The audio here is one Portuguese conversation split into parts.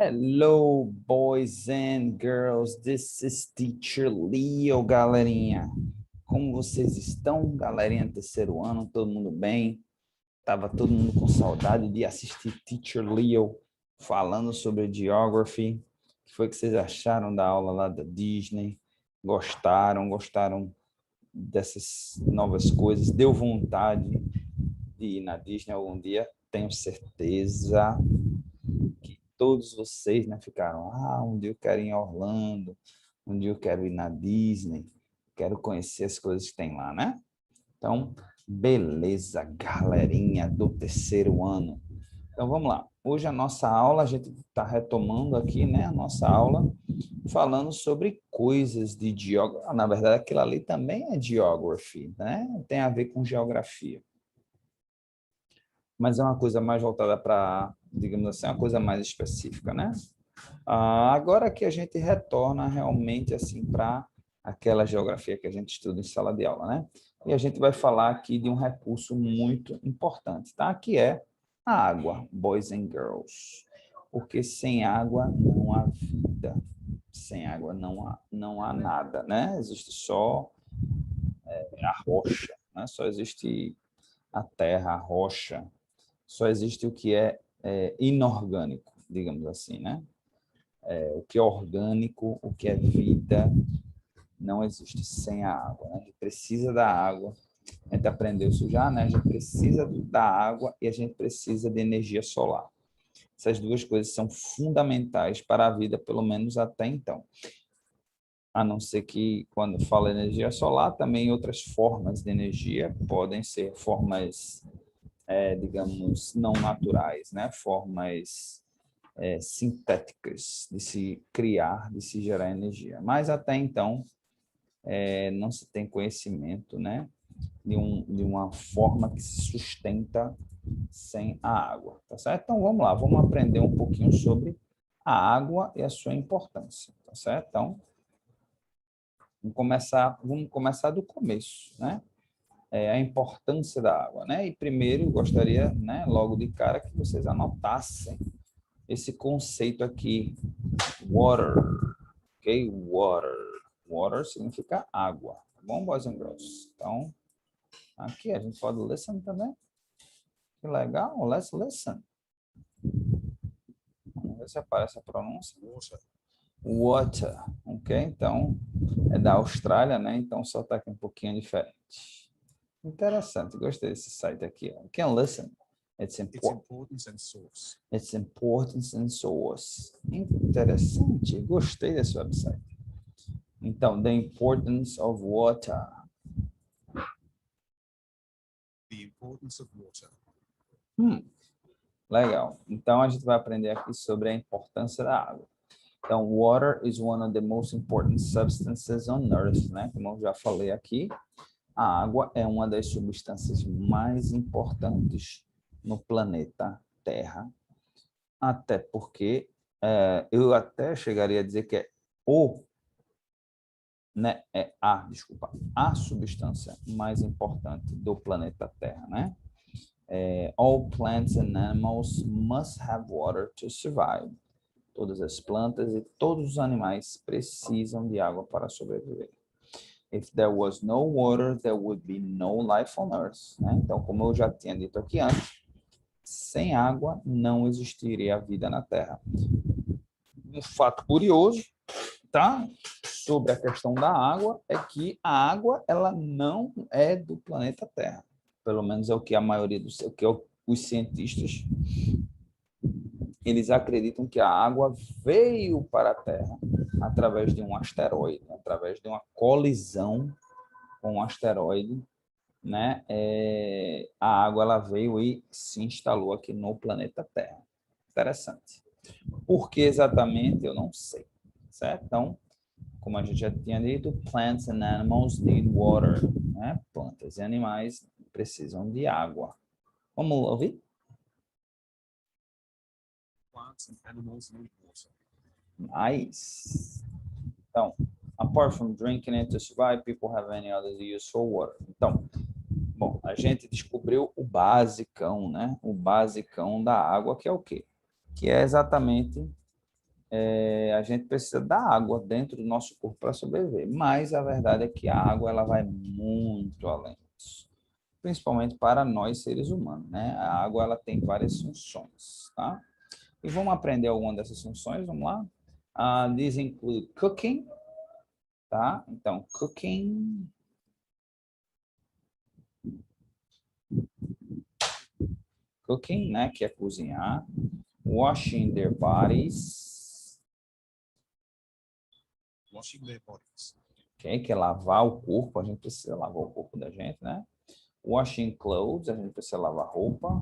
Hello, boys and girls. This is Teacher Leo, galerinha. Como vocês estão, galerinha? Terceiro ano, todo mundo bem? Tava todo mundo com saudade de assistir Teacher Leo falando sobre Geography. O que foi que vocês acharam da aula lá da Disney? Gostaram? Gostaram dessas novas coisas? Deu vontade de ir na Disney algum dia? Tenho certeza que todos vocês, né, ficaram, um dia eu quero ir em Orlando, um dia eu quero ir na Disney, quero conhecer as coisas que tem lá, né? Então, beleza, galerinha do terceiro ano. Então, vamos lá. Hoje a nossa aula, a gente está retomando aqui, né, a nossa aula, falando sobre coisas de geografia. Na verdade, aquilo ali também é geography, né? Tem a ver com geografia. Mas é uma coisa mais voltada para, digamos assim, uma coisa mais específica, né? Agora que a gente retorna realmente assim para aquela geografia que a gente estuda em sala de aula, né? E a gente vai falar aqui de um recurso muito importante, tá? Que é a água, boys and girls. Porque sem água não há vida. Sem água não há nada, né? Existe só a rocha, né? Só existe a terra, a rocha. Só existe o que é inorgânico, digamos assim, né? O que é orgânico, o que é vida, não existe sem a água. Né? A gente precisa da água. A gente aprendeu isso já, né? A gente precisa da água e a gente precisa de energia solar. Essas duas coisas são fundamentais para a vida, pelo menos até então. A não ser que, quando fala energia solar, também outras formas de energia podem ser formas, digamos, não naturais, né? Formas sintéticas de se criar, de se gerar energia. Mas até então, não se tem conhecimento, né, de uma forma que se sustenta sem a água, tá certo? Então vamos lá, vamos aprender um pouquinho sobre a água e a sua importância, tá certo? Então vamos começar do começo, né? A importância da água, né? E primeiro eu gostaria, né, logo de cara que vocês anotassem esse conceito aqui, water, ok? Water. Water significa água, tá bom, boys and girls? Então, aqui a gente pode listen também. Que legal, let's listen. Vamos ver se aparece a pronúncia. Water, ok? Então, é da Austrália, né? Então, só está aqui um pouquinho diferente. Interessante, gostei desse site aqui. You can listen. It's importance and source. It's importance and source. Interessante, gostei desse website. Então, the importance of water. The importance of water. Legal. Então, a gente vai aprender aqui sobre a importância da água. Então, water is one of the most important substances on Earth, né? Como eu já falei aqui, a água é uma das substâncias mais importantes no planeta Terra. Até porque eu até chegaria a dizer que desculpa, a substância mais importante do planeta Terra, né? All plants and animals must have water to survive. Todas as plantas e todos os animais precisam de água para sobreviver. If there was no water, there would be no life on Earth. Né? Então, como eu já tinha dito aqui antes, sem água não existiria vida na Terra. Um fato curioso, tá? Sobre a questão da água é que a água ela não é do planeta Terra. Pelo menos é o que a maioria os cientistas eles acreditam que a água veio para a Terra através de um asteroide, através de uma colisão com um asteroide, né? A água ela veio e se instalou aqui no planeta Terra. Interessante. Por que exatamente? Eu não sei, certo? Então, como a gente já tinha dito, plants and animals need water, né? Plantas e animais precisam de água. Vamos ouvir? Plants and animals need water. Nice. Então, apart from drinking it to survive, people have any other use for water. Então, bom, a gente descobriu o basicão, né? O basicão da água, que é o quê? Que é exatamente a gente precisa da água dentro do nosso corpo para sobreviver. Mas a verdade é que a água ela vai muito além disso, principalmente para nós seres humanos, né? A água ela tem várias funções, tá? E vamos aprender alguma dessas funções, vamos lá? These include cooking, tá? Então, cooking, né, que é cozinhar, washing their bodies, Washing their bodies. ok, que é lavar o corpo, a gente precisa lavar o corpo da gente, né? Washing clothes, a gente precisa lavar roupa,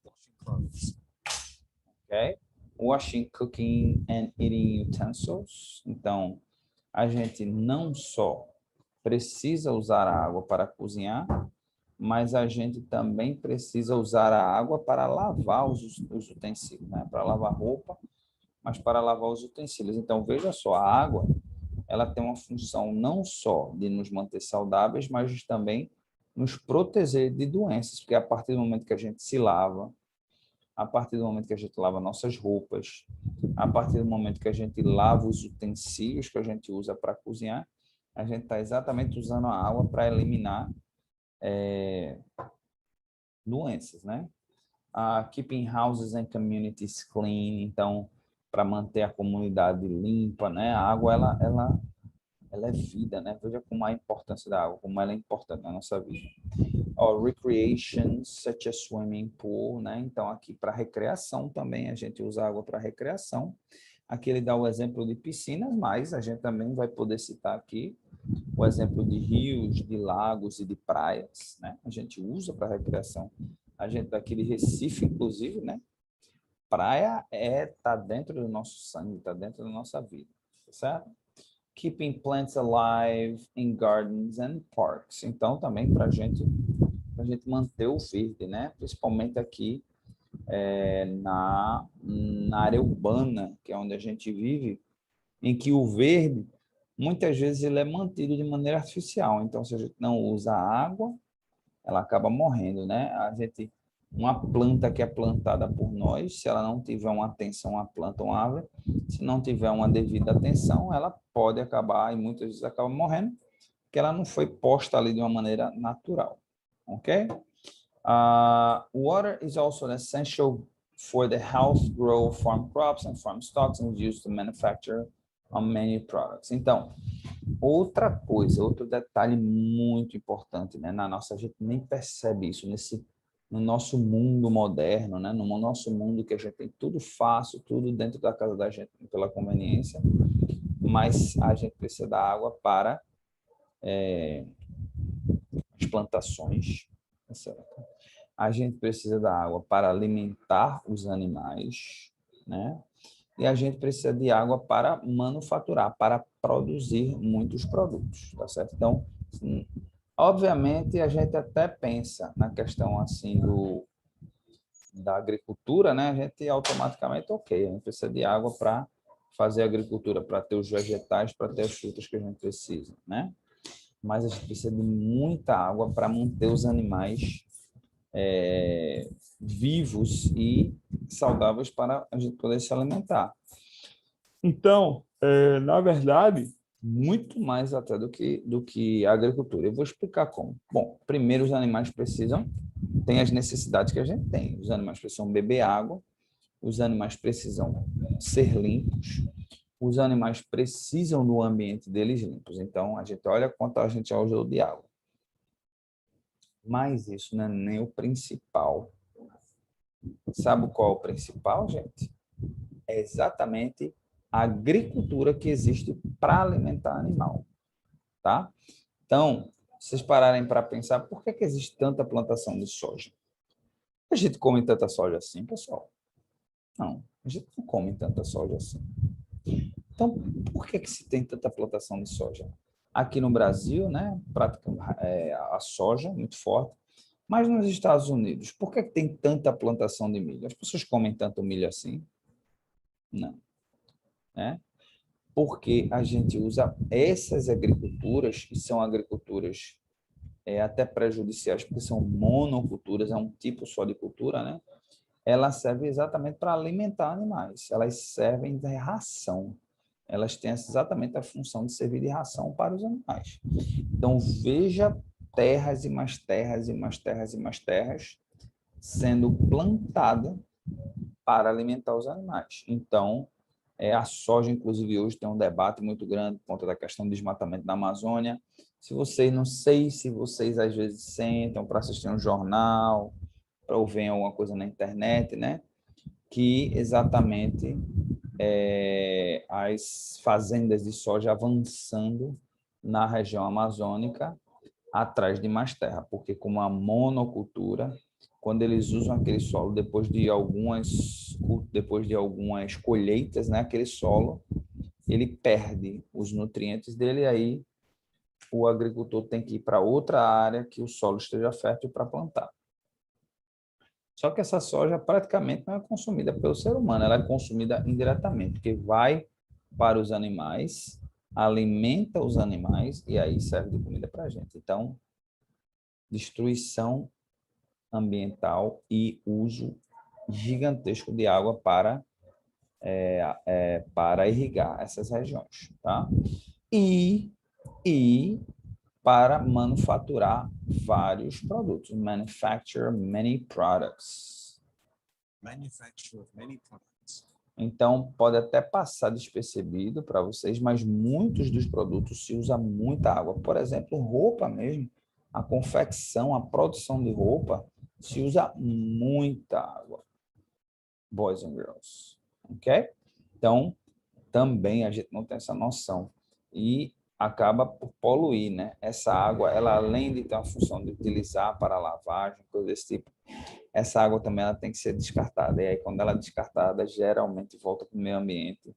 Washing clothes. ok? Washing, cooking and eating utensils. Então, a gente não só precisa usar a água para cozinhar, mas a gente também precisa usar a água para lavar os utensílios, né? Para lavar roupa, mas para lavar os utensílios. Então, veja só, a água, ela tem uma função não só de nos manter saudáveis, mas também nos proteger de doenças, porque a partir do momento que a gente se lava, a partir do momento que a gente lava nossas roupas, a partir do momento que a gente lava os utensílios que a gente usa para cozinhar, a gente está exatamente usando a água para eliminar doenças, né? Keeping houses and communities clean, então, para manter a comunidade limpa, né? A água, ela é vida, né? Veja como a importância da água, como ela é importante na nossa vida. Recreation, such as swimming pool, né? Então, aqui para recreação também, a gente usa água para recreação. Aqui ele dá o exemplo de piscinas, mas a gente também vai poder citar aqui o exemplo de rios, de lagos e de praias, né? A gente usa para recreação. A gente daqui de Recife, inclusive, né? Praia tá dentro do nosso sangue, tá dentro da nossa vida, certo? Keeping plants alive in gardens and parks. Então, também para a gente manter o verde, né? Principalmente aqui na área urbana, que é onde a gente vive, em que o verde, muitas vezes, ele é mantido de maneira artificial. Então, se a gente não usa água, ela acaba morrendo, né? Uma planta que é plantada por nós, se ela não tiver uma atenção à planta, uma árvore, se não tiver uma devida atenção, ela pode acabar, e muitas vezes acaba morrendo, porque ela não foi posta ali de uma maneira natural, ok? Water is also essential for the health, growth, farm crops and farm stocks and used to manufacture many products. Então, outra coisa, outro detalhe muito importante, né? A gente nem percebe isso no nosso mundo moderno, né? No nosso mundo que a gente tem tudo fácil, tudo dentro da casa da gente pela conveniência, mas a gente precisa da água para as plantações, certo? A gente precisa da água para alimentar os animais, né? E a gente precisa de água para manufaturar, para produzir muitos produtos, tá certo? Então, obviamente, a gente até pensa na questão assim da agricultura, né? A gente automaticamente, ok, a gente precisa de água para fazer a agricultura, para ter os vegetais, para ter as frutas que a gente precisa, né? Mas a gente precisa de muita água para manter os animais vivos e saudáveis para a gente poder se alimentar. Então, na verdade, muito mais até do que a agricultura. Eu vou explicar como. Bom, primeiro os animais tem as necessidades que a gente tem. Os animais precisam beber água, os animais precisam ser limpos, os animais precisam do ambiente deles limpos. Então, a gente olha quanto a gente já usou de água. Mas isso não é nem o principal. Sabe qual é o principal, gente? É exatamente a agricultura que existe para alimentar animal, tá? Então, se vocês pararem para pensar, por que existe tanta plantação de soja? A gente come tanta soja assim, pessoal? Não, a gente não come tanta soja assim. Então, por que se tem tanta plantação de soja? Aqui no Brasil, né, a soja muito forte, mas nos Estados Unidos, por que tem tanta plantação de milho? As pessoas comem tanto milho assim? Não, né? Porque a gente usa essas agriculturas, que são agriculturas até prejudiciais, porque são monoculturas, é um tipo só de cultura, né? ela serve exatamente para alimentar animais. Elas servem de ração. Elas têm exatamente a função de servir de ração para os animais. Então, veja terras e mais terras e mais terras e mais terras sendo plantada para alimentar os animais. Então, a soja, inclusive, hoje tem um debate muito grande por conta da questão do desmatamento da Amazônia. Se vocês, não sei se vocês às vezes sentam para assistir um jornal, para ouvir alguma coisa na internet, né? Que exatamente as fazendas de soja avançando na região amazônica atrás de mais terra, porque como a monocultura, quando eles usam aquele solo depois de algumas colheitas, né, aquele solo, ele perde os nutrientes dele e aí o agricultor tem que ir para outra área que o solo esteja fértil para plantar. Só que essa soja praticamente não é consumida pelo ser humano, ela é consumida indiretamente, porque vai para os animais, alimenta os animais e aí serve de comida para a gente. Então, destruição ambiental e uso gigantesco de água para irrigar essas regiões, tá? E para manufaturar vários produtos, manufacture many products. Manufacture many products. Então, pode até passar despercebido para vocês, mas muitos dos produtos se usa muita água. Por exemplo, roupa mesmo, a confecção, a produção de roupa, se usa muita água. Boys and girls, ok? Então, também a gente não tem essa noção e acaba por poluir, né? Essa água, ela além de ter uma função de utilizar para lavagem, coisa desse tipo, essa água também ela tem que ser descartada. E aí, quando ela é descartada, geralmente volta para o meio ambiente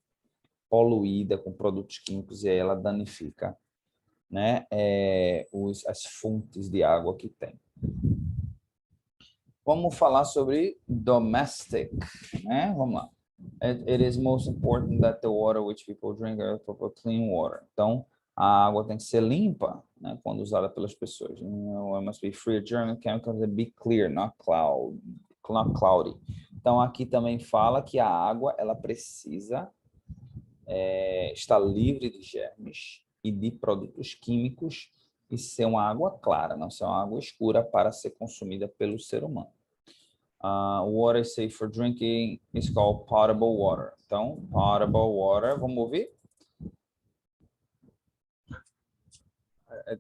poluída com produtos químicos e aí ela danifica, né? As fontes de água que tem. Vamos falar sobre domestic, né? Vamos lá. It is most important that the water which people drink are proper clean water. Então, a água tem que ser limpa, né, quando usada pelas pessoas. It must be free of germs and chemicals and be clear, not cloudy. Então, aqui também fala que a água ela precisa estar livre de germes e de produtos químicos e ser uma água clara, não ser uma água escura para ser consumida pelo ser humano. Water safe for drinking is called potable water. Então, potable water, vamos ouvir?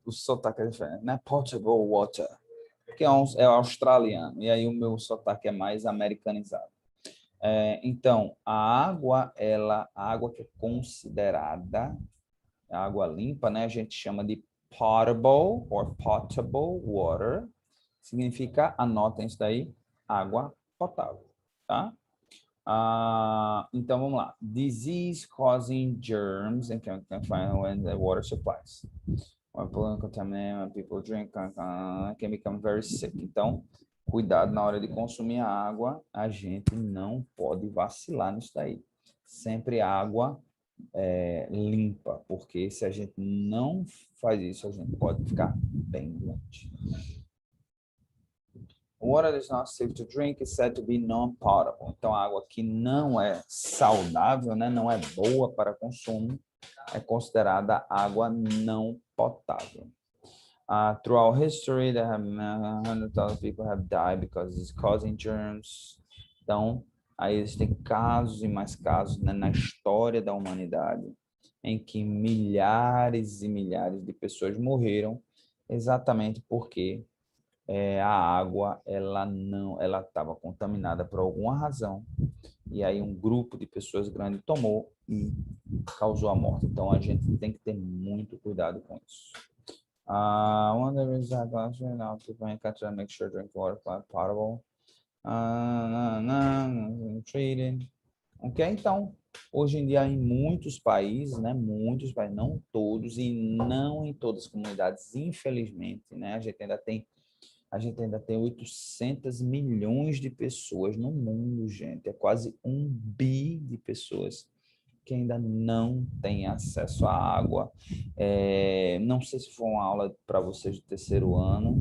O sotaque é diferente, né? Potable water, que é australiano, e aí o meu sotaque é mais americanizado. Então, a água que é considerada a água limpa, né? A gente chama de potable or potable water. Significa, anotem isso daí, água potável, tá? Então, vamos lá. Disease causing germs and can find when the water supplies. When contaminated, people drink, can become very sick. Então, cuidado na hora de consumir a água, a gente não pode vacilar nisso daí. Sempre água limpa, porque se a gente não faz isso, a gente pode ficar bem doente. Water that is not safe to drink is said to be non-potable. Então, a água que não é saudável, né, não é boa para consumo, é considerada água não potável. Throughout history, there have 100,000 people have died because it's causing germs. Então, aí existem casos e mais casos, né, na história da humanidade em que milhares e milhares de pessoas morreram exatamente porque a água ela estava contaminada por alguma razão e aí um grupo de pessoas grande tomou e causou a morte. Então a gente tem que ter muito cuidado com isso. One of the reasons that people in Qatar make sure drink water potable, treated. Ok, então hoje em dia em muitos países, né, muitos países, não todos e não em todas as comunidades, infelizmente, né, a gente ainda tem 800 milhões de pessoas no mundo, gente. É quase 1 bi de pessoas que ainda não têm acesso à água. Não sei se foi uma aula para vocês do terceiro ano,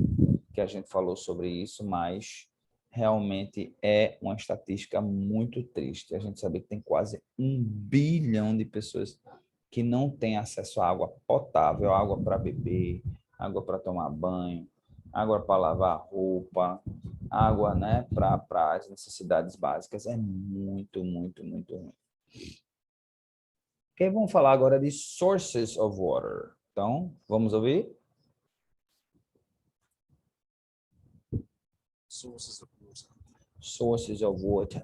que a gente falou sobre isso, mas realmente é uma estatística muito triste. A gente sabe que tem quase 1 bilhão de pessoas que não têm acesso à água potável, água para beber, água para tomar banho, água para lavar roupa, água, né, para as necessidades básicas. É muito, muito, muito ruim. Ok, vamos falar agora de sources of water. Então, vamos ouvir? Sources of water. Sources of water.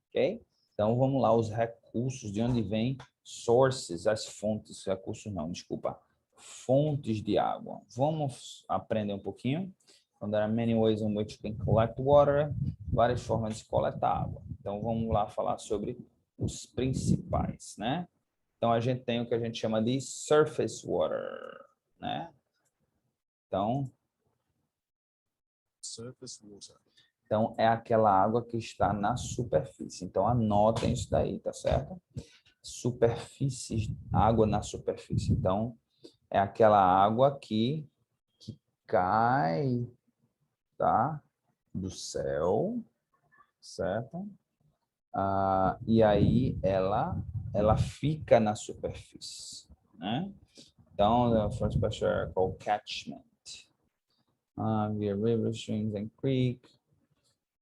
Ok? Então, vamos lá, os recursos, de onde vem sources, as fontes, recursos não, desculpa, fontes de água. Vamos aprender um pouquinho. Então, there are many ways in which you can collect water, várias formas de coletar água. Então, vamos lá falar sobre os principais, né? Então, a gente tem o que a gente chama de surface water, né? Então, Surface water. Então, é aquela água que está na superfície. Então, anotem isso daí, tá certo? Superfícies, água na superfície. Então, é aquela água que cai, tá? Do céu, certo? E aí ela fica na superfície, né? Então, the first pressure é called catchment. Via rivers, streams and creek.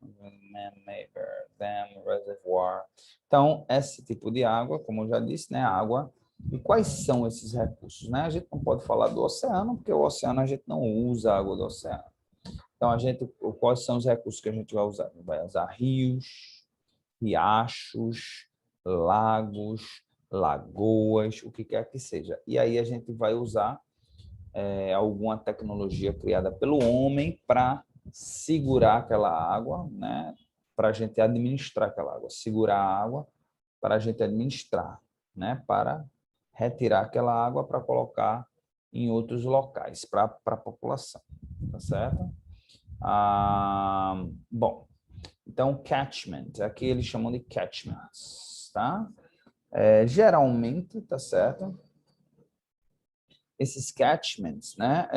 Man-made dam, reservoir. Então, esse tipo de água, como eu já disse, né, água. E quais são esses recursos, né? A gente não pode falar do oceano, porque o oceano a gente não usa a água do oceano. Então, quais são os recursos que a gente vai usar? A gente vai usar rios, riachos, lagos, lagoas, o que quer que seja. E aí a gente vai usar alguma tecnologia criada pelo homem para segurar aquela água, né? Para a gente administrar aquela água, segurar a água para a gente administrar, né? Para retirar aquela água para colocar em outros locais para a população, tá certo? Bom, então catchment, aqui eles chamam de catchments, tá? Geralmente, tá certo? Esses catchments, né?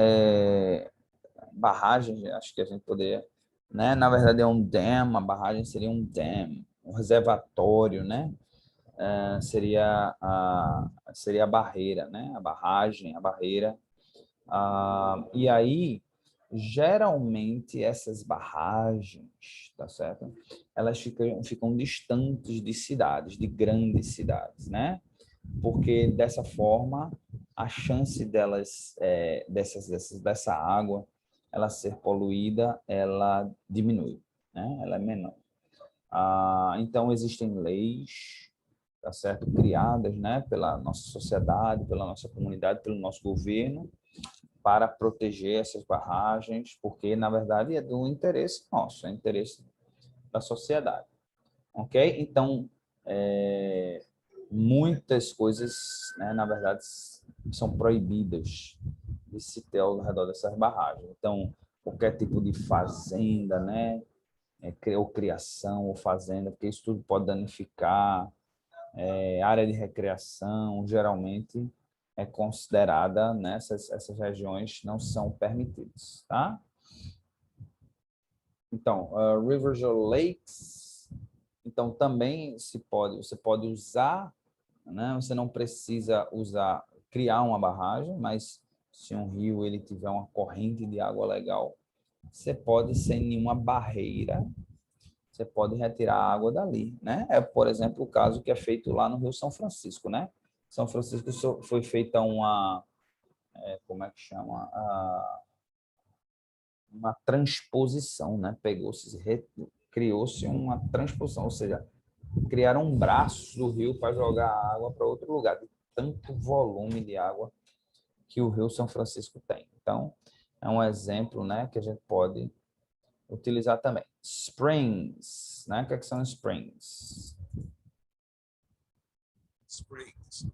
Barragem, acho que a gente poderia, né? Na verdade é um dam, uma barragem seria um dam, um reservatório, né? Seria a barreira, né? A barragem, a barreira. E aí, geralmente essas barragens, tá certo? Elas ficam distantes de cidades, de grandes cidades, né? Porque dessa forma a chance dessa água ela ser poluída, ela diminui, né? Ela é menor. Então existem leis, tá certo, criadas, né, pela nossa sociedade, pela nossa comunidade, pelo nosso governo, para proteger essas barragens, porque na verdade é do interesse nosso, é interesse da sociedade, ok? Então muitas coisas, né, na verdade, são proibidas de se ter ao redor dessas barragens. Então, qualquer tipo de fazenda, né, ou criação ou fazenda, porque isso tudo pode danificar. Área de recreação, geralmente, é considerada, né, essas regiões não são permitidas, tá? Então, rivers or lakes, então também você pode usar, né? Você não precisa criar uma barragem, mas se um rio ele tiver uma corrente de água legal, você pode, sem nenhuma barreira, você pode retirar a água dali, né? Por exemplo, o caso que é feito lá no Rio São Francisco, né? São Francisco foi feita como é que chama? Uma transposição, né? Criou-se uma transposição, ou seja, criaram um braço do rio para jogar a água para outro lugar, de tanto volume de água que o Rio São Francisco tem. Então, é um exemplo, né, que a gente pode utilizar também. Springs, né? O que são springs? Springs.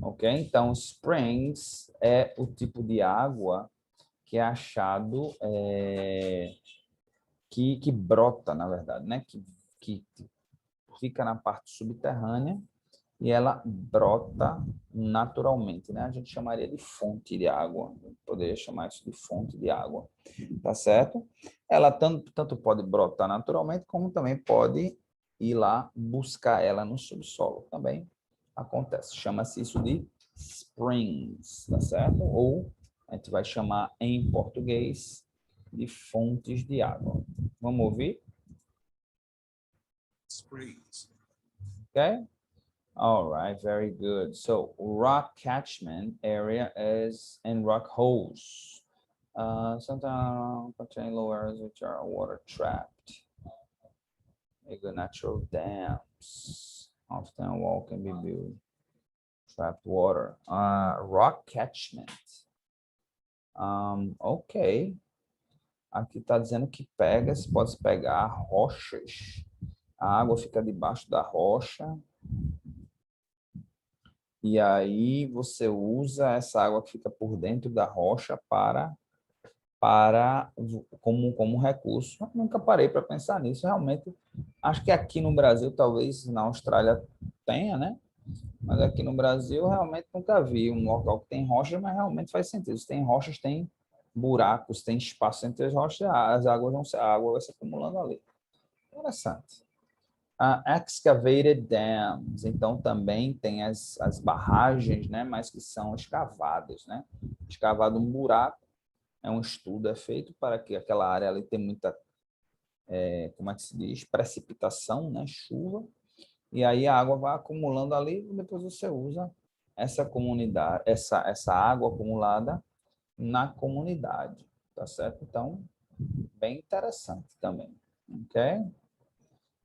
Ok? Então, springs é o tipo de água que é achado, que brota, na verdade, né? Que fica na parte subterrânea e ela brota naturalmente, né? A gente chamaria de fonte de água, poderia chamar isso de fonte de água, tá certo? Ela tanto pode brotar naturalmente, como também pode ir lá buscar ela no subsolo, também acontece. Chama-se isso de springs, tá certo? Ou a gente vai chamar em português de fontes de água. Vamos ouvir? Springs. Okay? All right, very good. So rock catchment area is in rock holes. Sometimes contain low areas which are water trapped. Maybe natural dams. Often a wall can be built. Trapped water. Rock catchment. Ok. Aqui está dizendo que pode pegar rochas. A água fica debaixo da rocha. E aí você usa essa água que fica por dentro da rocha como recurso. Eu nunca parei para pensar nisso. Realmente, acho que aqui no Brasil, talvez na Austrália tenha, né? Mas aqui no Brasil, realmente nunca vi um local que tem rocha, mas realmente faz sentido. Se tem rochas, tem buracos, tem espaço entre as rochas, a água vai se acumulando ali. Interessante. Excavated dams, então também tem as barragens, né, mas que são escavadas, né? Escavado um buraco, um estudo é feito para que aquela área ali tenha muita, como é que se diz, precipitação, né, chuva, e aí a água vai acumulando ali e depois você usa essa comunidade, essa água acumulada na comunidade, tá certo? Então, bem interessante também, ok?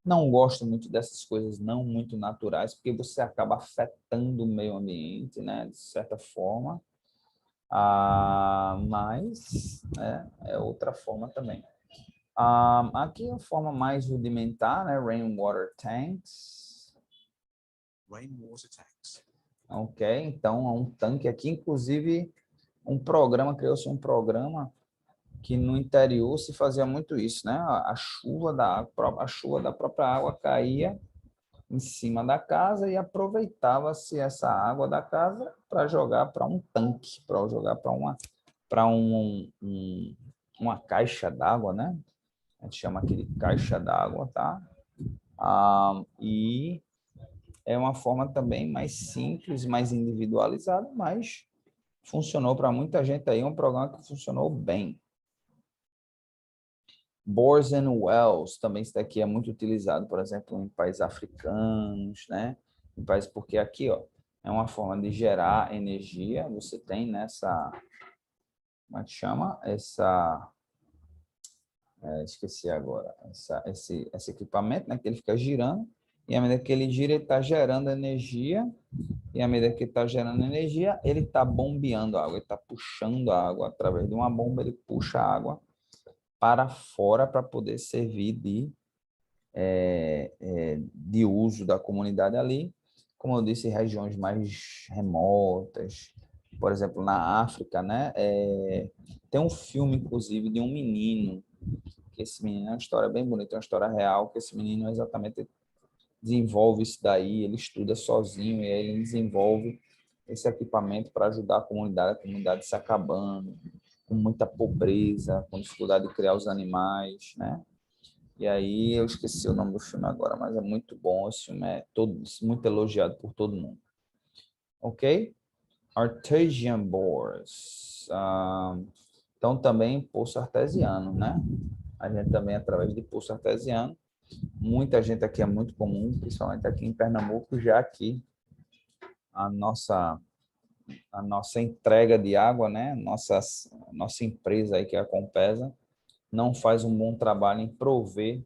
Não gosto muito dessas coisas não muito naturais, porque você acaba afetando o meio ambiente, né, de certa forma, mas é outra forma também. Aqui é a forma mais rudimentar, né, rainwater tanks. Rainwater tanks. Ok, então é um tanque aqui, inclusive criou-se um programa que no interior se fazia muito isso, né? A chuva a chuva da própria água caía em cima da casa e aproveitava-se essa água da casa para jogar para um tanque, para jogar para uma caixa d'água, né? A gente chama aqui de caixa d'água, tá? E é uma forma também mais simples, mais individualizada, mas funcionou para muita gente aí, um programa que funcionou bem. Bores and wells, também isso daqui é muito utilizado, por exemplo, em países africanos, né? Em países, porque aqui, ó, é uma forma de gerar energia, você tem nessa, como é que chama? Esqueci agora, esse equipamento, né, que ele fica girando, e à medida que ele gira, ele está gerando energia, e à medida que está gerando energia, ele está bombeando a água, ele está puxando a água através de uma bomba, ele puxa a água para fora para poder servir de uso da comunidade ali. Como eu disse, regiões mais remotas, por exemplo, na África, né? Tem um filme, inclusive, de um menino, que esse menino é uma história bem bonita, é uma história real, que esse menino exatamente desenvolve isso daí, ele estuda sozinho e aí ele desenvolve esse equipamento para ajudar a comunidade se acabando, com muita pobreza, com dificuldade de criar os animais, né? E aí eu esqueci o nome do filme agora, mas é muito bom, esse filme é muito elogiado por todo mundo. Ok? Artesian bores. Então também poço artesiano, né? A gente também através de poço artesiano. Muita gente aqui é muito comum, principalmente aqui em Pernambuco, já aqui a nossa entrega de água, né? Nossa empresa aí que é a Compesa não faz um bom trabalho em prover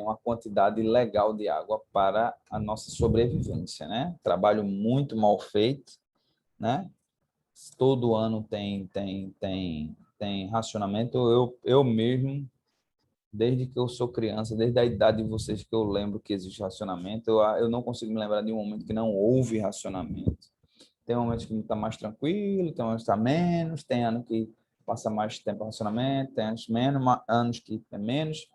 uma quantidade legal de água para a nossa sobrevivência, né? Trabalho muito mal feito, né? Todo ano tem racionamento. Eu mesmo, desde que eu sou criança, desde a idade de vocês que eu lembro que existe racionamento, eu não consigo me lembrar de um momento que não houve racionamento. Tem momentos que está mais tranquilo, tem momentos que está menos, tem ano que passa mais tempo em racionamento, tem anos menos, anos que é menos,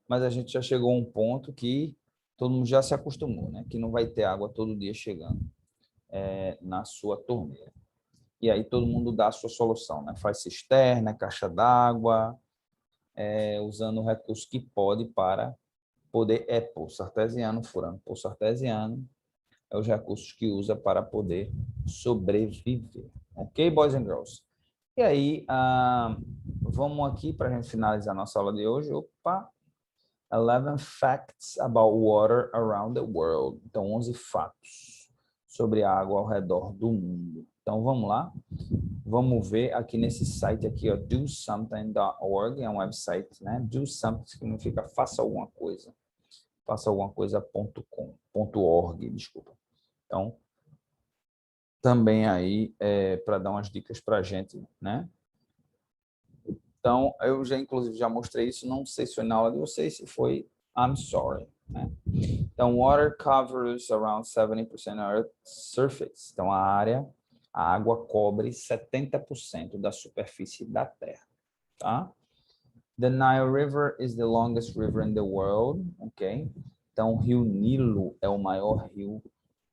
mas a gente já chegou a um ponto que todo mundo já se acostumou, né? Que não vai ter água todo dia chegando na sua torneira. E aí todo mundo dá a sua solução, né? Faz cisterna, caixa d'água, usando o recurso que pode para poder, poço artesiano, furando poço artesiano, os recursos que usa para poder sobreviver. Ok, boys and girls? E aí, vamos aqui para a gente finalizar nossa aula de hoje. Opa! 11 facts about water around the world. Então, 11 fatos sobre a água ao redor do mundo. Então, vamos lá. Vamos ver aqui nesse site aqui, ó, dosomething.org, é um website, né? Do something significa faça alguma coisa. Faça alguma coisa.com.org, desculpa. Então, também aí para dar umas dicas para a gente, né? Então, eu já, inclusive, já mostrei isso, não sei se foi na aula de vocês, se foi, I'm sorry, né? Então, water covers around 70% of Earth's surface. Então, a água cobre 70% da superfície da Terra, tá? The Nile River is the longest river in the world, ok? Então, o rio Nilo é o maior rio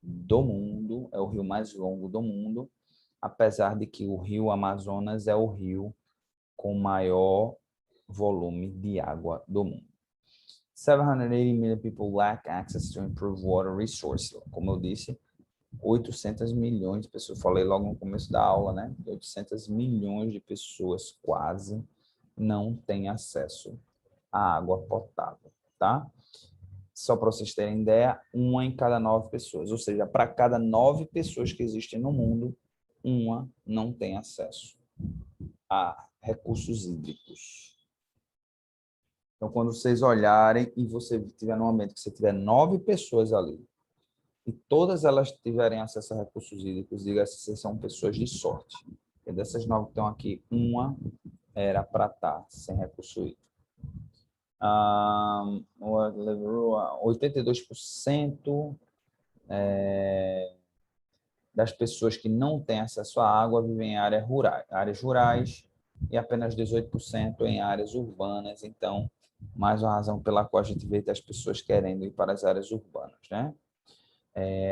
do mundo, é o rio mais longo do mundo, apesar de que o rio Amazonas é o rio com maior volume de água do mundo. 780 million people lack access to improved water resources. Como eu disse, 800 milhões de pessoas, falei logo no começo da aula, né? 800 milhões de pessoas quase não têm acesso à água potável, tá? Só para vocês terem ideia, 1 em cada 9 pessoas, ou seja, para cada 9 pessoas que existem no mundo, 1 não tem acesso a recursos hídricos. Então, quando vocês olharem e você tiver num momento que você tiver 9 pessoas ali e todas elas tiverem acesso a recursos hídricos, diga-se que são pessoas de sorte. E dessas 9 que estão aqui, 1 era para estar sem recurso hídrico. 82% das pessoas que não têm acesso à água vivem em áreas rurais e apenas 18% em áreas urbanas. Então, mais uma razão pela qual a gente vê as pessoas querendo ir para as áreas urbanas, né?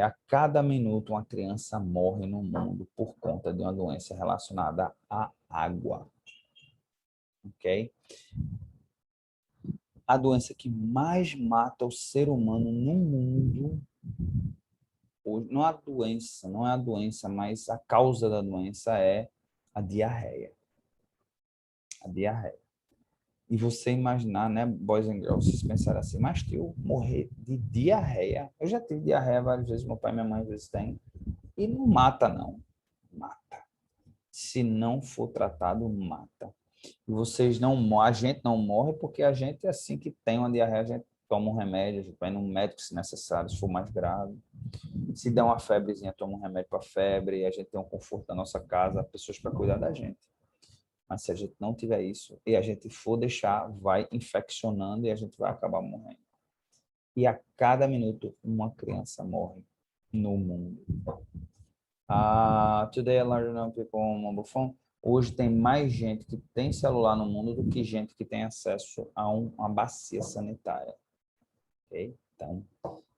A cada minuto, uma criança morre no mundo por conta de uma doença relacionada à água. Ok? A doença que mais mata o ser humano no mundo, não é a doença, mas a causa da doença é a diarreia. A diarreia. E você imaginar, né, boys and girls, vocês pensarem assim, mas que eu morrer de diarreia? Eu já tive diarreia várias vezes, meu pai e minha mãe às vezes têm. E não mata, não. Mata. Se não for tratado, mata. E vocês não, a gente não morre porque a gente, assim que tem uma diarreia, a gente toma um remédio, a gente vai num médico se necessário, se for mais grave. Se der uma febrezinha, toma um remédio para febre, e a gente tem um conforto da nossa casa, pessoas para cuidar da gente. Mas se a gente não tiver isso e a gente for deixar, vai infeccionando e a gente vai acabar morrendo. E a cada minuto, uma criança morre no mundo. Today, a large number of people on mobile phone. Hoje tem mais gente que tem celular no mundo do que gente que tem acesso a uma bacia sanitária. Okay? Então,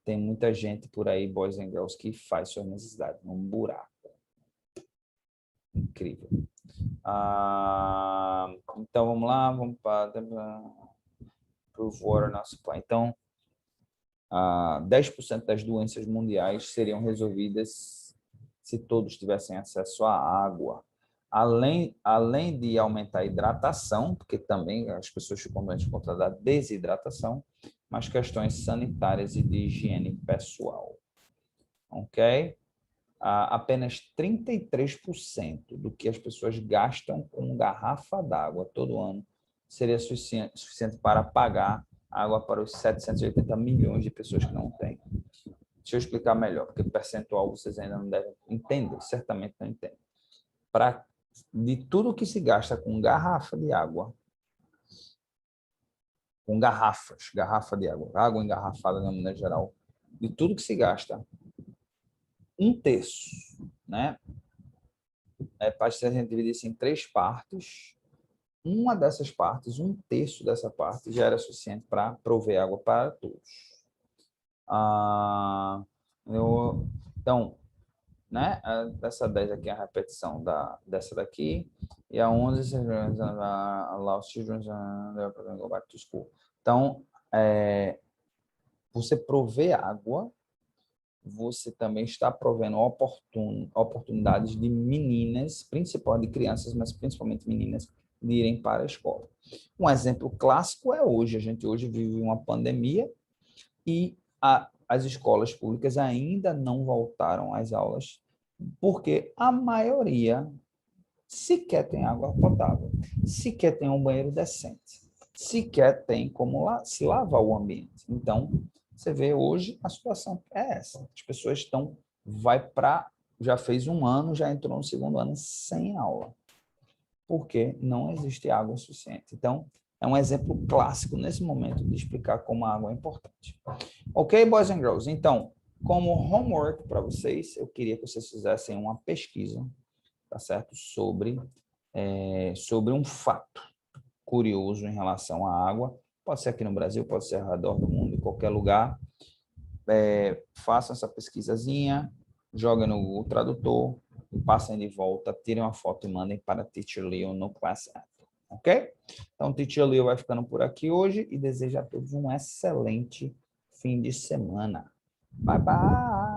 tem muita gente por aí, boys and girls, que faz suas necessidades num buraco. Incrível. Então, vamos lá, vamos para o water not supply. Então, 10% das doenças mundiais seriam resolvidas se todos tivessem acesso à água. Além de aumentar a hidratação, porque também as pessoas ficam doentes por conta da desidratação, mas questões sanitárias e de higiene pessoal. Ok? Apenas 33% do que as pessoas gastam com garrafa d'água todo ano seria suficiente para pagar água para os 780 milhões de pessoas que não têm. Deixa eu explicar melhor, porque percentual vocês ainda não devem entender, certamente não entendem. De tudo que se gasta com garrafa de água, com garrafa de água engarrafada de maneira geral, de tudo que se gasta, 1/3, né? Se a gente dividisse em 3 partes, uma dessas partes, 1/3 dessa parte, já era suficiente para prover água para todos. Então, né? Dessa 10 aqui é a repetição dessa daqui. E a 11, allow children to go back to school. Então, você prover água, você também está provendo oportunidades de meninas, principalmente de crianças, mas principalmente meninas, de irem para a escola. Um exemplo clássico é hoje. A gente hoje vive uma pandemia e as escolas públicas ainda não voltaram às aulas, porque a maioria sequer tem água potável, sequer tem um banheiro decente, sequer tem como se lavar o ambiente. Então, você vê hoje a situação é essa. As pessoas já fez um ano, já entrou no segundo ano sem aula, porque não existe água suficiente. Então, é um exemplo clássico nesse momento de explicar como a água é importante. Ok, boys and girls? Então, como homework para vocês, eu queria que vocês fizessem uma pesquisa, tá certo? Sobre um fato curioso em relação à água. Pode ser aqui no Brasil, pode ser ao redor do mundo, em qualquer lugar. Façam essa pesquisazinha, joguem no Google Tradutor, e passem de volta, tirem uma foto e mandem para Teacher Leo no Class App. Ok? Então, Teacher Leo vai ficando por aqui hoje e desejo a todos um excelente fim de semana. Bye, bye!